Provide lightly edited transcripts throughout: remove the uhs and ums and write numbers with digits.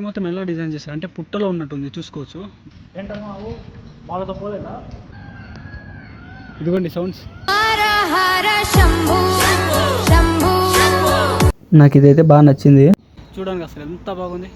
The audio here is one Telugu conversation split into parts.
మొత్తం ఎలా డిజైన్ చేశారు అంటే పుట్టలో ఉన్నట్టుంది, చూసుకోవచ్చు. ఏంటమ్మా వాళ్ళతో పోలేదా? ఇదిగోండి సౌండ్స్. నాకు ఇదైతే బాగా నచ్చింది. చూడడానికి అసలు ఎంత బాగుంది.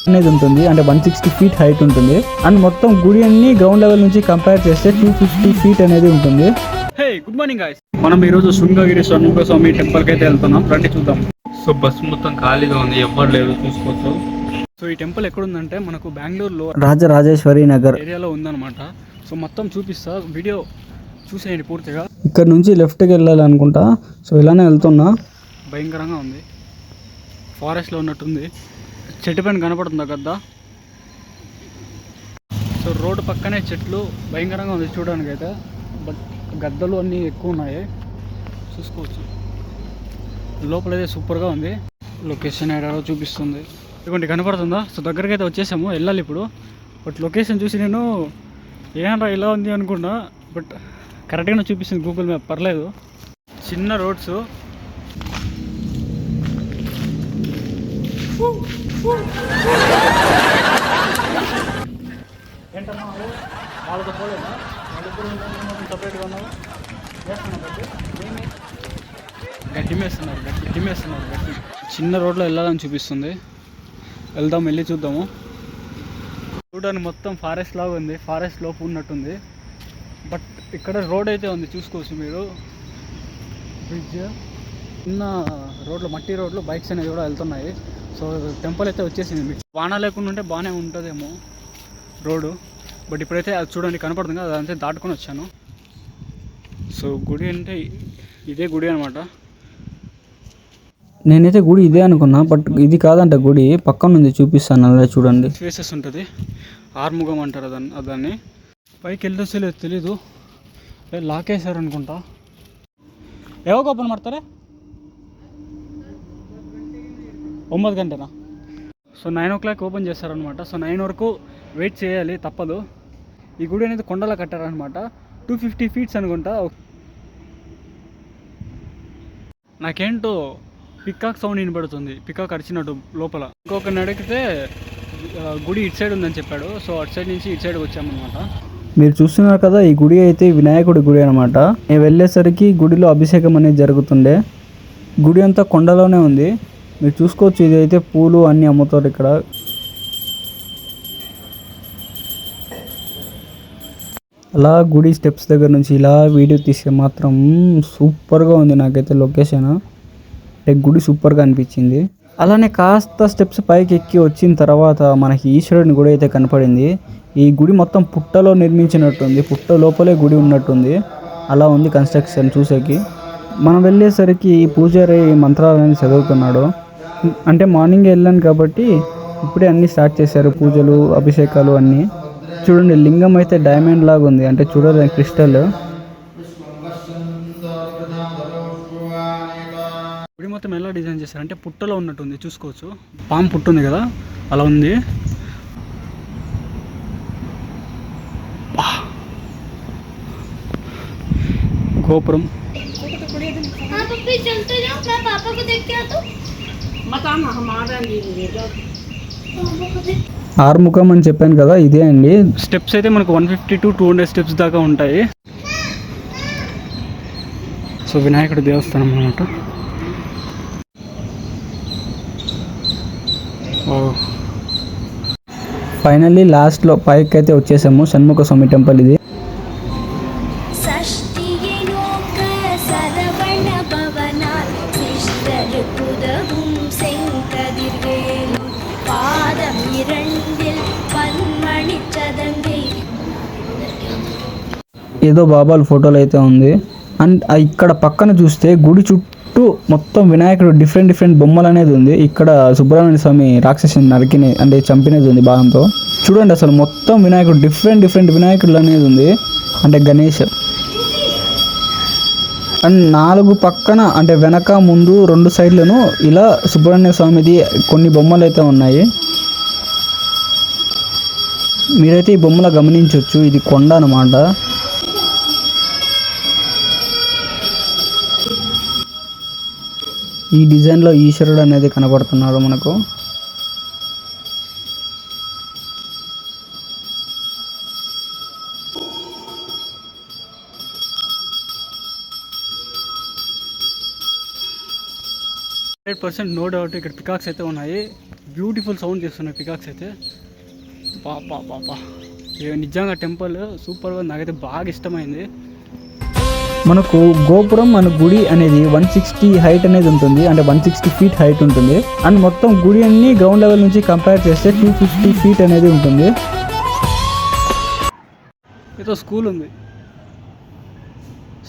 అనేది ఉంటుంది అంటే 160 feet హైట్ ఉంటుంది. అండ్ మొత్తం గుడి అన్ని గ్రౌండ్ లెవెల్ నుంచి కంపేర్ చేస్తే 250 feet అనేది ఉంటుంది. హే గుడ్ మార్నింగ్ గాయ్స్, మనం ఈరోజు శృంగగిరి షణ్ముఖ స్వామి టెంపుల్కి అయితే వెళ్తున్నాం. రండి చూద్దాం. సో బస్ మొత్తం ఖాళీగా ఉంది, ఎవ్వరు లేరు, చూసుకోవచ్చు. సో ఈ టెంపుల్ ఎక్కడుందంటే మనకు బెంగళూరులో రాజరాజేశ్వరి నగర్ ఏరియాలో ఉందన్నమాట. సో మొత్తం చూపిస్తా, వీడియో చూసేయండి పూర్తిగా. ఇక్కడ నుంచి లెఫ్ట్కి వెళ్ళాలి అనుకుంటా. సో ఇలానే వెళ్తున్నా. భయంకరంగా ఉంది, ఫారెస్ట్లో ఉన్నట్టుంది. చెట్టు పైన కనపడుతుందా గద్ద? సో రోడ్డు పక్కనే చెట్లు, భయంకరంగా ఉంది చూడడానికి అయితే. బట్ గద్దలు అన్నీ ఎక్కువ ఉన్నాయి, చూసుకోవచ్చు. లోపలైతే సూపర్గా ఉంది. లొకేషన్ ఏడాడో చూపిస్తుంది, ఇదిగోండి కనపడుతుందా? సో దగ్గరికి అయితే వచ్చేసాము, వెళ్ళాలి ఇప్పుడు. బట్ లొకేషన్ చూసి నేను ఏమన్నా ఇలా ఉంది అనుకున్నా, బట్ కరెక్ట్గానే చూపిస్తుంది గూగుల్ మ్యాప్, పర్లేదు. చిన్న రోడ్స్, ఏంటన్నా వాళ్ళతో పోలేదా? సపరేట్గా ఉన్నావు, గడ్డి మేస్తున్నారు, గడ్డి. చిన్న రోడ్లో వెళ్ళాలని చూపిస్తుంది, వెళ్దాం, వెళ్ళి చూద్దాము. చూడడానికి మొత్తం ఫారెస్ట్ లాగా ఉంది, ఫారెస్ట్ లోపు ఉన్నట్టుంది. బట్ ఇక్కడ రోడ్ అయితే ఉంది, చూసుకోవచ్చు మీరు. బ్రిడ్జ్, చిన్న రోడ్లు, మట్టి రోడ్లు, బైక్స్ అనేవి కూడా వెళ్తున్నాయి. సో టెంపుల్ అయితే వచ్చేసింది. మీకు వాన లేకుండా ఉంటే బాగానే ఉంటుందేమో రోడ్డు, బట్ ఇప్పుడైతే అది చూడండి కనపడుతుంది కదా, అదంతా దాటుకొని వచ్చాను. సో గుడి అంటే ఇదే గుడి అనమాట. నేనైతే గుడి ఇదే అనుకున్నా, బట్ ఇది కాదంట గుడి, పక్కన ఉంది, చూపిస్తాను, అలా చూడండి. ఫేసెస్ ఉంటుంది, ఆర్ముఖం అంటారు దాన్ని. పైకి వెళ్తే తెలీదు, లాక్ వేసారు అనుకుంటా. ಯಾವಾಗ ಓಪನ್ ಮಾಡ್ತಾರೆ? 9 గంటనా? సో 9 o'clock ఓపెన్ చేస్తారనమాట. సో 9 వరకు వెయిట్ చేయాలి, తప్పదు. ఈ గుడి అనేది కొండలా కట్టారనమాట. 250 feet అనుకుంటా. నాకేంటో పికాక్ సౌండ్ వినపడుతుంది, పికాక్ అరిచినట్టు లోపల. ఇంకొకరిని అడిగితే గుడి ఇటు సైడ్ ఉందని చెప్పాడు. సో అటు సైడ్ నుంచి ఇటు సైడ్ వచ్చామన్నమాట. మీరు చూస్తున్నారు కదా, ఈ గుడి అయితే వినాయకుడి గుడి అనమాట. నేను వెళ్ళేసరికి గుడిలో అభిషేకం అనేది జరుగుతుండే. గుడి అంతా కొండలోనే ఉంది, మీరు చూసుకోవచ్చు. ఇది అయితే పూలు అన్నీ అమ్ముతారు ఇక్కడ. అలా గుడి స్టెప్స్ దగ్గర నుంచి ఇలా వీడియో తీస్తే మాత్రం సూపర్గా ఉంది. నాకైతే లొకేషన్ అంటే గుడి సూపర్గా అనిపించింది. అలానే కాస్త స్టెప్స్ పైకి ఎక్కి వచ్చిన తర్వాత మనకి ఈశ్వరుని గుడి అయితే కనపడింది. ఈ గుడి మొత్తం పుట్టలో నిర్మించినట్టుంది, పుట్ట లోపలే గుడి ఉన్నట్టుంది. అలా ఉంది కన్స్ట్రక్షన్ చూసేకి. మనం వెళ్ళేసరికి ఈ పూజారి మంత్రాలని చదువుతున్నాడు. అంటే మార్నింగ్ వెళ్ళాను కాబట్టి ఇప్పుడే అన్నీ స్టార్ట్ చేశారు, పూజలు, అభిషేకాలు అన్నీ. చూడండి, లింగం అయితే డైమండ్ లాగా ఉంది, అంటే చూడాలి క్రిస్టల్. గుడి మొత్తం ఎలా డిజైన్ చేశారు అంటే పుట్టలో ఉన్నట్టుంది, చూసుకోవచ్చు. పాము పుట్టుంది కదా, అలా ఉంది. గోపురం, ఆరుముఖం అని చెప్పాను కదా, ఇదే అండి. స్టెప్స్ అయితే మనకు 150 to 200 స్టెప్స్ దాకా ఉంటాయి. సో వినాయకుడి దేవస్థానం అన్నమాట. ఫైనల్లీ లాస్ట్లో పైకి అయితే వచ్చేసాము. షణ్ముఖ స్వామి టెంపుల్ ఇది. ఏదో బాబాల ఫోటోలు అయితే ఉంది. అండ్ ఇక్కడ పక్కన చూస్తే గుడి చుట్టూ మొత్తం వినాయకుడు డిఫరెంట్ బొమ్మలు అనేది ఉంది. ఇక్కడ సుబ్రహ్మణ్య స్వామి రాక్షసుని నరికినే అంటే చంపినది ఉంది బాణంతో. చూడండి అసలు మొత్తం వినాయకుడు డిఫరెంట్ వినాయకుడు అనేది ఉంది, అంటే గణేష్. అండ్ 4 పక్కన అంటే వెనక ముందు 2 సైడ్లను ఇలా సుబ్రహ్మణ్య స్వామిది కొన్ని బొమ్మలు అయితే ఉన్నాయి. మీరైతే ఈ బొమ్మలు గమనించవచ్చు, ఇది కొండ అన్నమాట. ఈ డిజైన్లో ఈశ్వరుడు అనేది కనబడుతున్నాడు మనకు. నో డౌట్ ఇక్కడ పికాక్స్ అయితే ఉన్నాయి. బ్యూటిఫుల్ సౌండ్ చేస్తున్నాయి పికాక్స్ అయితే. పాపా నిజంగా టెంపుల్ సూపర్గా, నాకైతే బాగా ఇష్టమైంది. మనకు గోపురం మన గుడి అనేది 160 హైట్ అనేది ఉంటుంది, అంటే 160 ఫీట్ హైట్ ఉంటుంది. అండ్ మొత్తం గుడి అన్ని గ్రౌండ్ లెవెల్ నుంచి కంపేర్ చేస్తే 250 ఫీట్ అనేది ఉంటుంది. ఏదో స్కూల్ ఉంది.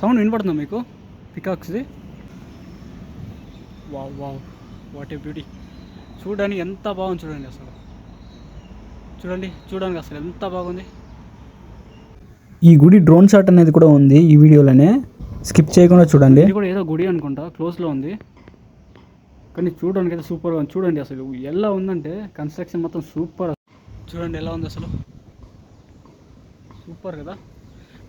సౌండ్ వినపడుతుందా మీకు పికాక్స్ది? Wow wow, what a beauty. చూడడానికి ఎంత బాగుంది చూడండి, అసలు చూడడానికి అసలు ఎంత బాగుంది. ఈ గుడి డ్రోన్ షాట్ అనేది కూడా ఉంది ఈ వీడియోలోనే, స్కిప్ చేయకుండా చూడండి. ఇది కూడా ఏదో గుడి అనుకుంటా, క్లోజ్లో ఉంది, కానీ చూడడానికి అయితే సూపర్గా ఉంది. చూడండి అసలు ఎలా ఉందంటే కన్స్ట్రక్షన్ మొత్తం సూపర్. చూడండి ఎలా ఉంది అసలు, సూపర్ కదా.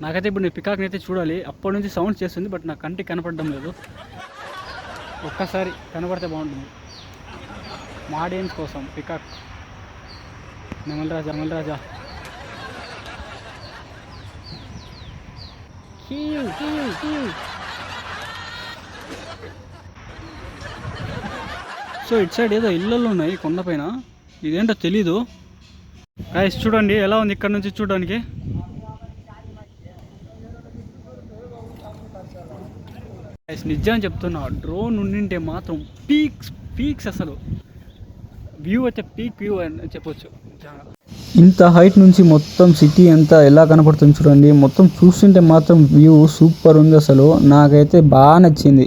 నాకైతే ఇప్పుడు నేను పికాక్ని అయితే చూడాలి. అప్పటి నుంచి సౌండ్ చేస్తుంది, బట్ నా కంటికి కనపడడం లేదు. ఒక్కసారి కనబడితే బాగుంటుంది. మా ఆడియన్స్ కోసం పికాక్. నెమల్ రాజా సో ఇటు సైడ్ ఏదో ఇళ్ళల్లో ఉన్నాయి కొండపైన, ఇదేంటో తెలీదు. గైస్ చూడండి ఎలా ఉంది ఇక్కడ నుంచి చూడడానికి. గైస్ నిజం చెప్తున్నా, డ్రోన్ ఉండింటే మాత్రం పీక్స్ అసలు వ్యూ అయితే పీక్ వ్యూ అని చెప్పొచ్చు. ఇంత హైట్ నుంచి మొత్తం సిటీ అంతా ఎలా కనపడుతుంది చూడండి. మొత్తం చూస్తుంటే మాత్రం వ్యూ సూపర్ ఉంది అసలు, నాకైతే బాగా నచ్చింది.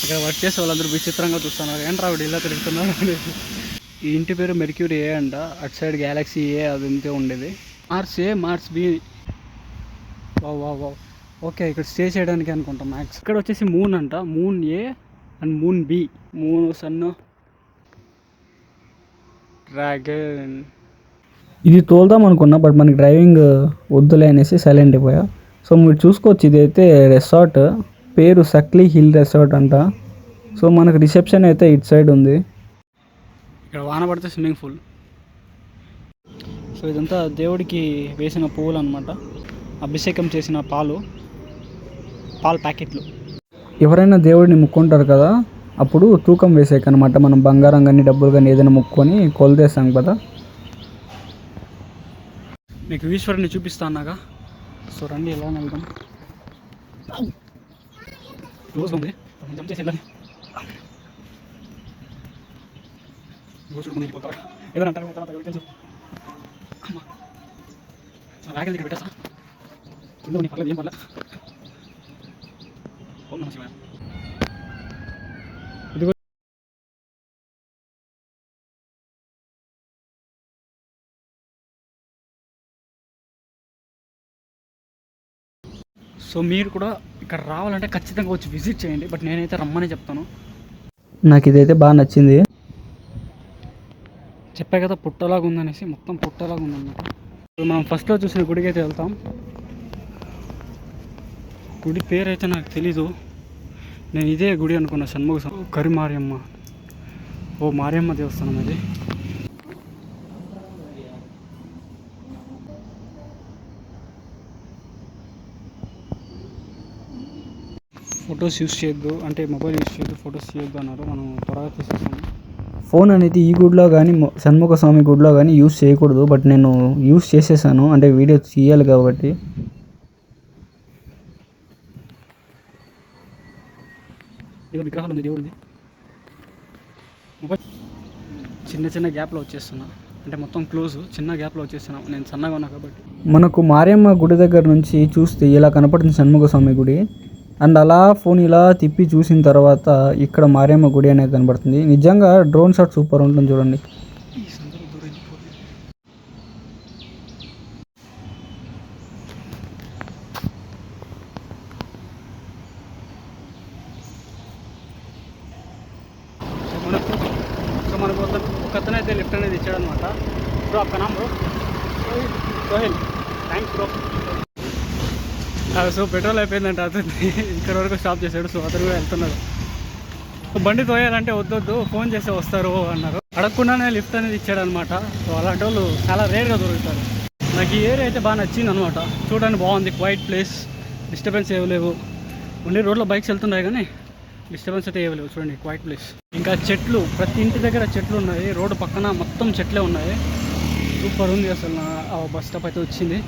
ఇక్కడ వర్క్ చేసే వాళ్ళందరూ విచిత్రంగా చూస్తున్నారు, ఏంట్రా ఆవిడ ఇలా తిరుగుతున్నారు. ఈ ఇంటి పేరు మెర్క్యూరీ ఏ అంట, అటు సైడ్ గ్యాలక్సీ ఏ అది అంతే ఉండేది. Mars A Mars B. Wow okay, ఇక్కడ స్టే చేయడానికి అనుకుంటా మ్యాక్స్. ఇక్కడ వచ్చేసి మూన్ అంట, moon A and moon B. Moon sun dragon. ఇది తోలుదాం అనుకున్నా, బట్ మనకి డ్రైవింగ్ వద్దులే అనేసి సైలెంట్ అయిపోయా. సో మీరు చూసుకోవచ్చు, ఇదైతే రిసార్ట్, పేరు సక్లీ హిల్ రిసార్ట్ అంట. సో మనకు రిసెప్షన్ అయితే ఇటు సైడ్ ఉంది. ఇక్కడ వాన పడితే స్విమ్మింగ్ పూల్. సో ఇదంతా దేవుడికి వేసిన పువ్వులు అనమాట, అభిషేకం చేసిన పాలు ప్యాకెట్లు. ఎవరైనా దేవుడిని ముక్కుంటారు కదా, అప్పుడు తూకం వేసేకనమాట. మనం బంగారం కానీ డబ్బులు కానీ ఏదైనా ముక్కొని కొలతేస్తాం కదా. మీకు ఈశ్వరుని చూపిస్తా అన్నాగా, సో రండి ఎలా వెళ్దాం. క్లోజ్ ఉంది, జంప్ చేసి వెళ్ళాలి. ఏదైనా అంటారు తెలుసు. రాగలి ఇక్కడ పెట్టేసా, కింద పర్లేదు, ఏం పర్లేదు. ఓం నమః శివాయ. సో మీరు కూడా ఇక్కడ రావాలంటే ఖచ్చితంగా వచ్చి విజిట్ చేయండి, బట్ నేనైతే రమ్మని చెప్తాను. నాకు ఇదైతే బాగా నచ్చింది. చెప్పా కదా పుట్టలాగా ఉందనేసి, మొత్తం పుట్టలాగా ఉందన్నమాట. ఇప్పుడు మనం ఫస్ట్లో చూసిన గుడికి అయితే వెళ్తాం. గుడి పేరు అయితే నాకు తెలీదు, నేను ఇదే గుడి అనుకున్నా, షణ్ముఖ కరి మారియమ్మ. ఓ మారియమ్మ దేవస్థానం అది. ఫొటోస్ యూస్ చేయొద్దు అంటే మొబైల్ యూస్ చేయొద్దు, ఫొటోస్ చేయొద్దు అన్నారు. మనం త్వరగా తీసేసాము. ఫోన్ అనేది ఈ గుడిలో కానీ షణ్ముఖ స్వామి గుడిలో కానీ యూస్ చేయకూడదు, బట్ నేను యూస్ చేసేసాను, అంటే వీడియో తీయాలి కాబట్టి. ఏదో విగ్రహాలు ఉంది దేవుడిది. మొబైల్ చిన్న గ్యాప్లో వచ్చేస్తున్నా, అంటే మొత్తం క్లోజ్, చిన్న గ్యాప్లో వచ్చేస్తున్నాం. నేను సన్నగా ఉన్నా కాబట్టి. మనకు మారియమ్మ గుడి దగ్గర నుంచి చూస్తే ఇలా కనపడుతుంది షణ్ముఖ స్వామి గుడి. అండ్ అలా ఫోన్ ఇలా తిప్పి చూసిన తర్వాత ఇక్కడ మారియమ్మ గుడి అనేది కనబడుతుంది. నిజంగా డ్రోన్ షాట్ సూపర్ ఉంటుంది చూడండి. మనకు ఒక అతను అయితే లిఫ్ట్ అనేది ఇచ్చాడు అనమాట. బ్రో అక్క నామ్ bro Sohil, thanks bro. So petrol అయిపోయిందంట అతను ఇక్కడ వరకు స్టాప్ చేశాడు. సో అతను కూడా వెళ్తున్నాడు. బండి తోయాలంటే వద్దొద్దు, ఫోన్ చేస్తే వస్తారు అన్నారు. అడగకుండానే లిఫ్ట్ అనేది ఇచ్చాడు అనమాట. సో అలాంటి వాళ్ళు చాలా రేర్గా దొరుకుతారు. నాకు ఈ ఏరియా అయితే బాగా నచ్చింది అనమాట. చూడడానికి బాగుంది, క్వైట్ ప్లేస్, డిస్టర్బెన్స్ ఏమి లేవు. ఓన్లీ రోడ్లో బైక్స్ వెళ్తున్నాయి కానీ డిస్టర్బెన్స్ అయితే ఏమి లేవు. చూడండి క్వైట్ ప్లేస్. ఇంకా చెట్లు, ప్రతి ఇంటి దగ్గర చెట్లు ఉన్నాయి. రోడ్డు పక్కన మొత్తం చెట్లే ఉన్నాయి. సూపర్ ఉంది అసలు. బస్ స్టాప్ అయితే వచ్చింది.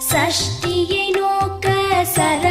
షష్ఠియే నోక సర